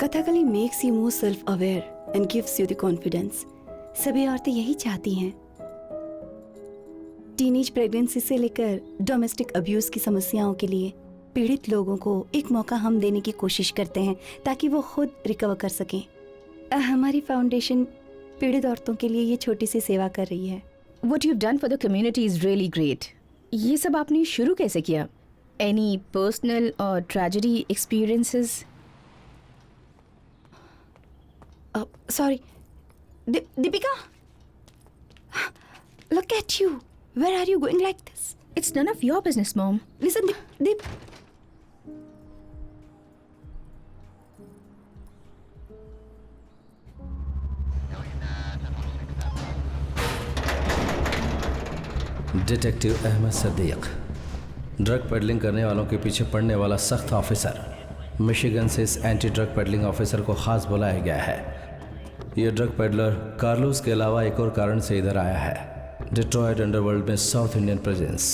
Kathakali makes you more self aware and gives you the confidence. सभी औरतें यही चाहती हैं। टीनेज प्रेगनेंसी से लेकर डोमेस्टिक अब्यूज की समस्याओं के लिए पीड़ित लोगों को एक मौका हम देने की कोशिश करते हैं ताकि वो खुद रिकवर कर सकें। हमारी फाउंडेशन पीड़ित औरतों के लिए ये छोटी सी सेवा कर रही है। What you've done for the community is really great. ये सब आपने शुरू कैसे किया? Any personal or tragedy experiences? Sorry, Deepika, look at you. Where are you going like this? It's none of your business, Mom. Listen, Deep. Detective Ahmed Sadiq, drug peddling करने वालों के पीछे पड़ने वाला सख्त ऑफिसर। मिशिगन से इस एंटी ड्रग पेडलिंग ऑफिसर को खास बुलाया गया है। ये ड्रग पेडलर कार्लोस के अलावा एक और कारण से इधर आया है। डिट्रॉयट अंडरवर्ल्ड में South Indian presence.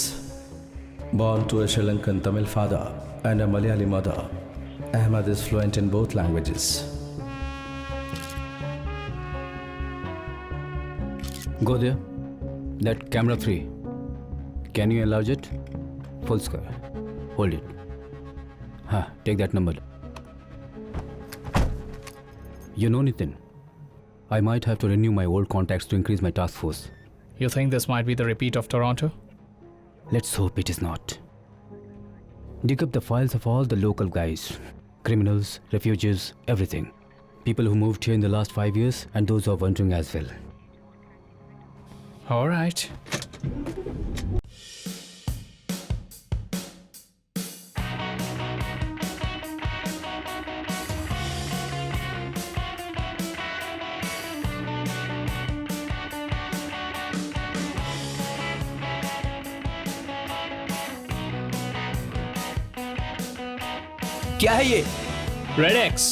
Born to a Sri Lankan Tamil father and a Malayali mother, Ahmed is fluent in both languages. Go there. That camera 3. Can you enlarge it? Full square. Hold it. Take that number. You know, Nitin, I might have to renew my old contacts to increase my task force. You think this might be the repeat of Toronto? Let's hope it is not. Dig up the files of all the local guys, criminals, refugees, everything. People who moved here in the last 5 years and those who are wondering as well. All right. क्या है ये? Red X,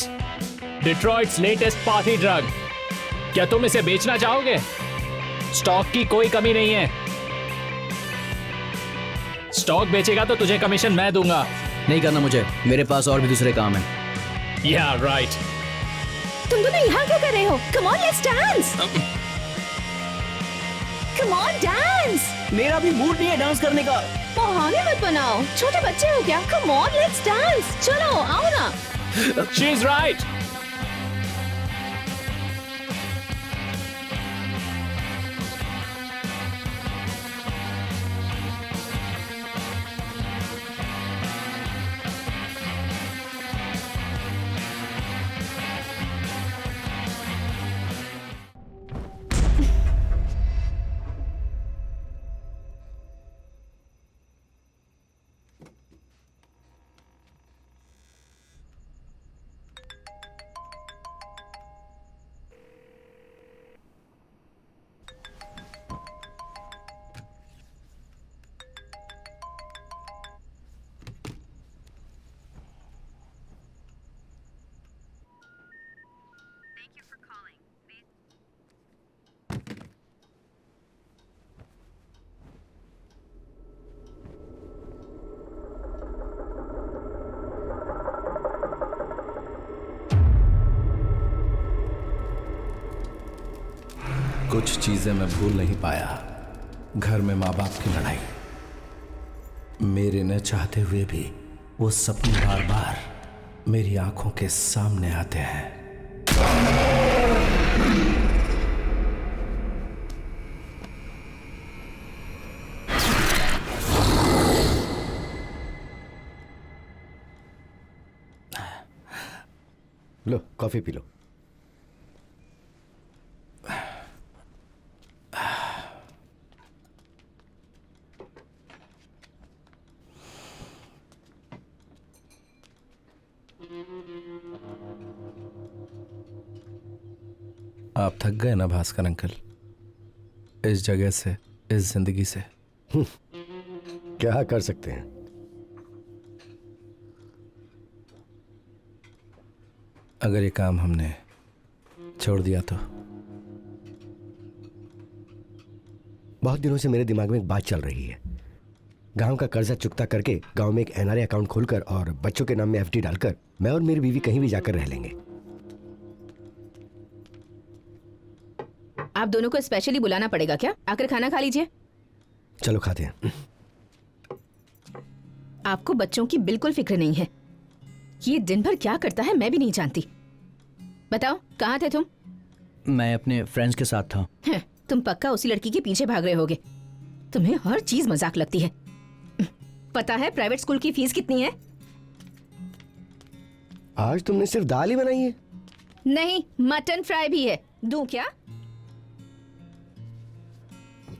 Detroit's latest party drug. क्या तुम इसे बेचना चाहोगे? Stock की कोई कमी नहीं है। स्टॉक बेचेगा तो तुझे कमीशन मैं दूंगा। नहीं करना मुझे, मेरे पास और भी दूसरे काम हैं। Yeah, right. तुम दोनों यहाँ क्या कर रहे हो? Come on, let's dance. Come on, dance. मेरा भी मूड नहीं है डांस करने का। बहाने मत बनाओ, छोटे बच्चे हो क्या? Come on, let's dance. चलो, आओ ना। She's right. कुछ चीजें मैं भूल नहीं पाया। घर में माँ बाप की लड़ाई, मेरे न चाहते हुए भी वो सपने बार बार मेरी आंखों के सामने आते हैं। लो कॉफी पी लो। आप थक गए ना भास्कर अंकल, इस जगह से, इस जिंदगी से? क्या कर सकते हैं। अगर ये काम हमने छोड़ दिया तो? बहुत दिनों से मेरे दिमाग में एक बात चल रही है। गांव का कर्जा चुकता करके गांव में एक एनआरआई अकाउंट खोलकर और बच्चों के नाम में एफडी डालकर मैं और मेरी बीवी कहीं भी जाकर रह लेंगे। आप दोनों को स्पेशली बुलाना पड़ेगा क्या? आकर खाना खा लीजिए। चलो खाते हैं। आपको बच्चों की बिल्कुल फिक्र नहीं है। ये दिन भर क्या करता है मैं भी नहीं जानती। बताओ कहाँ थे तुम? मैं अपने फ्रेंड्स के साथ था। तुम पक्का उसी लड़की के पीछे भाग रहे होगे। तुम्हें हर चीज मजाक लगती है। पता है प्राइवेट स्कूल की फीस कितनी है? आज तुमने सिर्फ दाल ही बनाई है? नहीं, मटन फ्राई भी है। दूं क्या?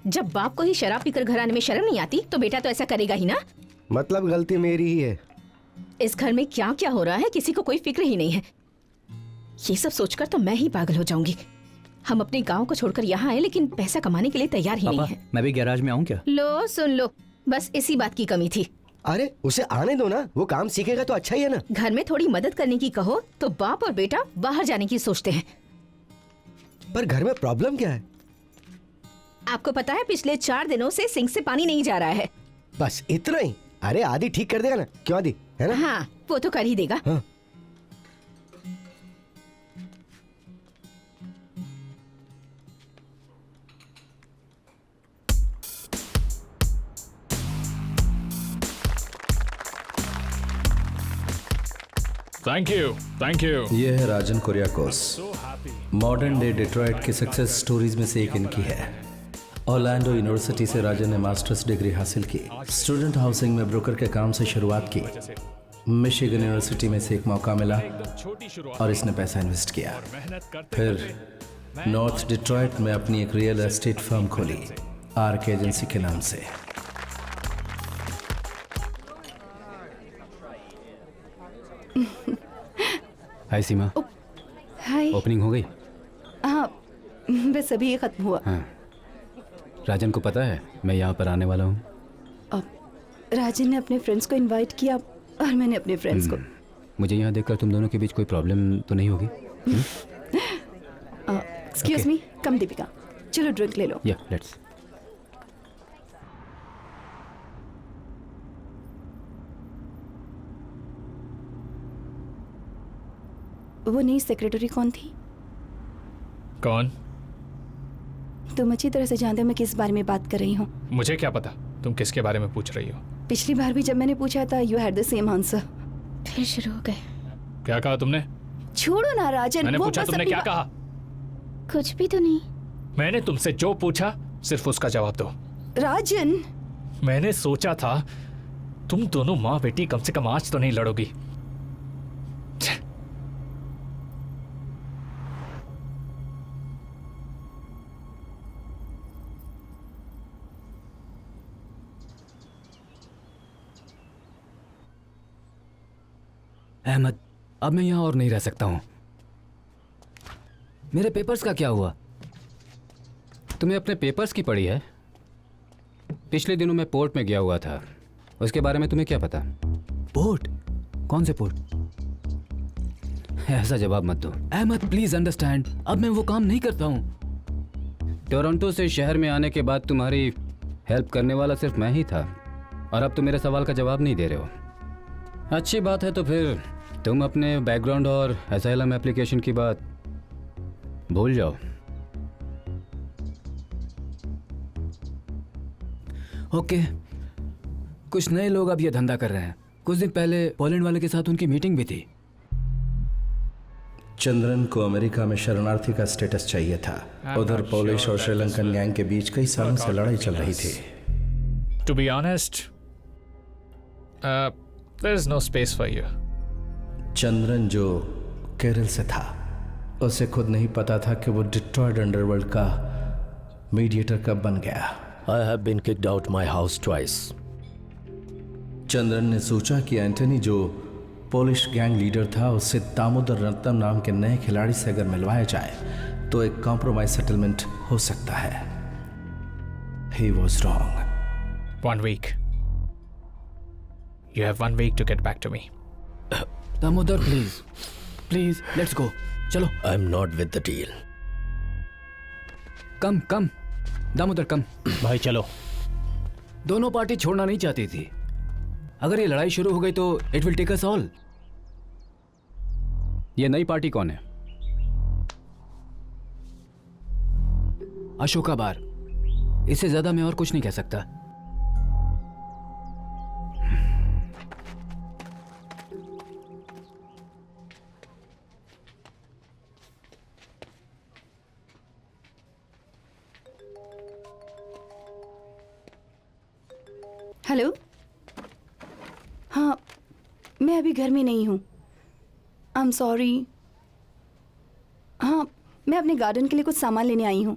जब बाप को ही शराब पीकर घर आने में शर्म नहीं आती तो बेटा तो ऐसा करेगा ही ना। मतलब गलती मेरी ही है। इस घर में क्या क्या हो रहा है किसी को कोई फिक्र ही नहीं है। ये सब सोचकर तो मैं ही पागल हो जाऊंगी। हम अपने गांव को छोड़कर यहाँ आए लेकिन पैसा कमाने के लिए तैयार ही नहीं है। मैं भी गैराज में आऊँ क्या? लो सुन लो, बस इसी बात की कमी थी। अरे उसे आने दो ना, वो काम सीखेगा तो अच्छा ही है ना। घर में थोड़ी मदद करने की कहो तो बाप और बेटा बाहर जाने की सोचते हैं। पर घर में प्रॉब्लम क्या है? आपको पता है पिछले 4 दिनों से सिंक से पानी नहीं जा रहा है। बस इतना ही? अरे आदि ठीक कर देगा ना, क्यों आदि, है ना? हाँ वो तो कर ही देगा। हाँ। Thank you, thank you. ये है राजन कुरियाकोस। मॉडर्न डे डिट्रॉइट की सक्सेस स्टोरीज में से एक इनकी है। ऑरलैंडो यूनिवर्सिटी से राजन ने मास्टर्स डिग्री हासिल की। स्टूडेंट हाउसिंग में ब्रोकर के काम से शुरुआत की। मिशिगन यूनिवर्सिटी में से एक मौका मिला और इसने पैसा इन्वेस्ट किया। फिर नॉर्थ डिट्रॉइट में अपनी एक रियल एस्टेट फर्म खोली, आर्क एजेंसी के नाम से। हाय सीमा। हाय। ओपनिंग हो गई? हाँ बस अभी ये खत्म हुआ। हाँ। राजन को पता है मैं यहाँ पर आने वाला हूँ? राजन ने अपने फ्रेंड्स को इनवाइट किया और मैंने अपने फ्रेंड्स को। मुझे यहाँ देखकर तुम दोनों के बीच कोई प्रॉब्लम तो नहीं होगी? एक्सक्यूज मी, कम दीपिका, चलो ड्रिंक ले लो। या लेट्स। वो नई सेक्रेटरी कौन थी? कौन? तुम अच्छी तरह से जानते हो मैं किस बारे में बात कर रही हूँ। मुझे क्या पता तुम किसके बारे में पूछ रही हो। पिछली बार भी जब मैंने पूछा था you had the same answer. फिर शुरू हो गए। क्या कहा तुमने? छोड़ो ना राजन। मैंने वो पूछा, बस तुमने अपनी क्या कहा? कुछ भी तो नहीं। मैंने तुमसे जो पूछा सिर्फ उसका जवाब दो। राजन। मैंने सोचा था तुम दोनों माँ बेटी कम से कम आज तो नहीं लड़ोगी। अहमद, अब मैं यहाँ और नहीं रह सकता हूँ। मेरे पेपर्स का क्या हुआ? तुम्हें अपने पेपर्स की पड़ी है? पिछले दिनों मैं पोर्ट में गया हुआ था, उसके बारे में तुम्हें क्या पता? पोर्ट? कौन से पोर्ट? ऐसा जवाब मत दो अहमद, प्लीज अंडरस्टैंड। अब मैं वो काम नहीं करता हूँ। टोरंटो से शहर में आने के बाद तुम्हारी हेल्प करने वाला सिर्फ मैं ही था और अब तुम मेरे सवाल का जवाब नहीं दे रहे हो। अच्छी बात है, तो फिर तुम अपने बैकग्राउंड और एसाइलम एप्लीकेशन की बात भूल जाओ। ओके, कुछ नए लोग अब ये धंधा कर रहे हैं। कुछ दिन पहले पोलैंड वाले के साथ उनकी मीटिंग भी थी। चंद्रन को अमेरिका में शरणार्थी का स्टेटस चाहिए था। उधर पोलिश और श्रीलंकन गैंग के बीच कई सालों से लड़ाई चल रही थी। To be honest, there is no space for you. Chandran जो केरल से था, उसे खुद नहीं पता था कि वो डिट्रॉइट अंडरवर्ल्ड का मीडिएटर कब बन गया। I have been kicked out my house twice. Chandran ने सोचा कि एंटनी जो पोलिश गैंग लीडर था, उससे दामोदर रत्नम नाम के नए खिलाड़ी से अगर मिलवाया जाए तो एक कॉम्प्रोमाइज सेटलमेंट हो सकता है। He was wrong. 1 week. You have 1 week to get back to me. Damodar please, please let's go. चलो। I'm not with the deal. कम कम दामोदर कम। भाई चलो। दोनों पार्टी छोड़ना नहीं चाहती थी। अगर ये लड़ाई शुरू हो गई तो it will take us all. ये नई पार्टी कौन है? अशोका बार। इससे ज्यादा मैं और कुछ नहीं कह सकता। हेलो। हाँ, मैं अभी घर में नहीं हूँ। I am sorry. हाँ, मैं अपने गार्डन के लिए कुछ सामान लेने आई हूँ।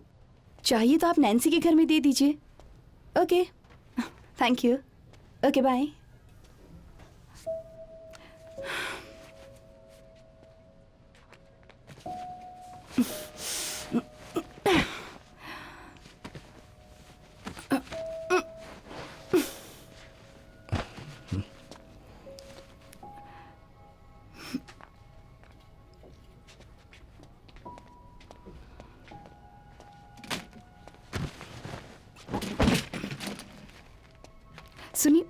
चाहिए तो आप नैन्सी के घर में दे दीजिए। Okay, thank you. Okay, bye. सुनिए,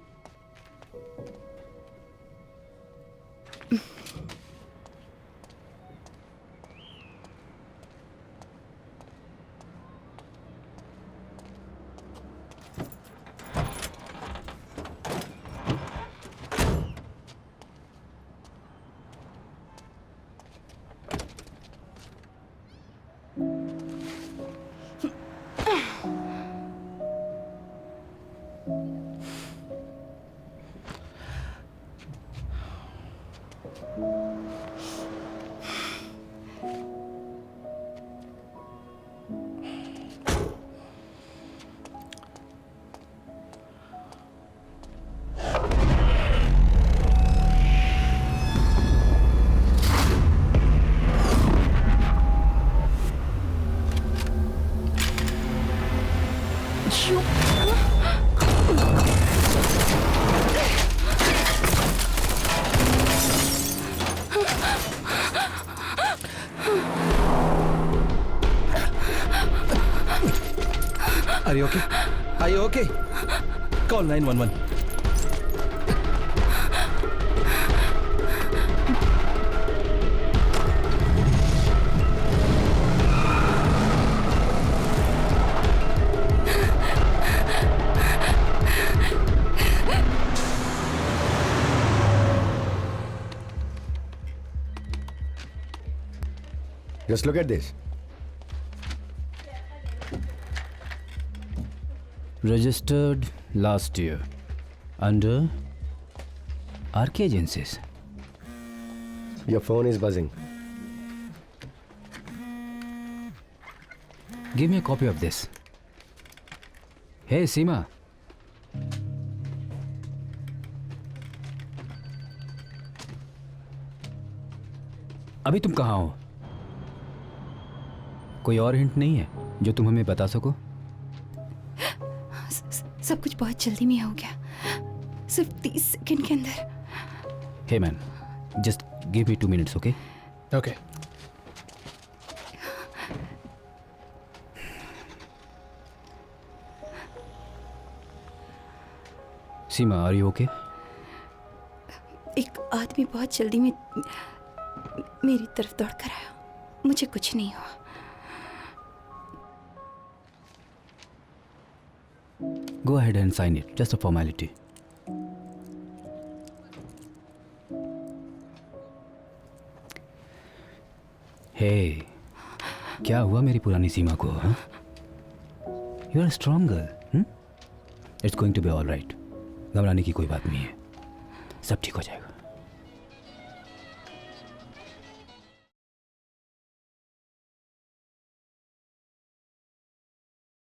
Are you okay? Are you okay? Call 911. Just look at this. Registered last year under RK Agencies. Your phone is buzzing. Give me a copy of this. Hey, Seema. अभी तुम कहाँ हो? कोई और hint नहीं है जो तुम हमें बता सको? सब कुछ बहुत जल्दी में हो गया, सिर्फ 30 सेकंड के अंदर। Hey man, just give me 2 minutes, okay? Okay. Seema, are you okay? एक आदमी बहुत जल्दी में मेरी तरफ दौड़ कर आया। मुझे कुछ नहीं हुआ। Go ahead and sign it, just a formality. Hey, क्या हुआ मेरी पुरानी सीमा को? हाँ? You are a strong girl. It's going to be all right. घबराने की कोई बात नहीं है, सब ठीक हो जाएगा.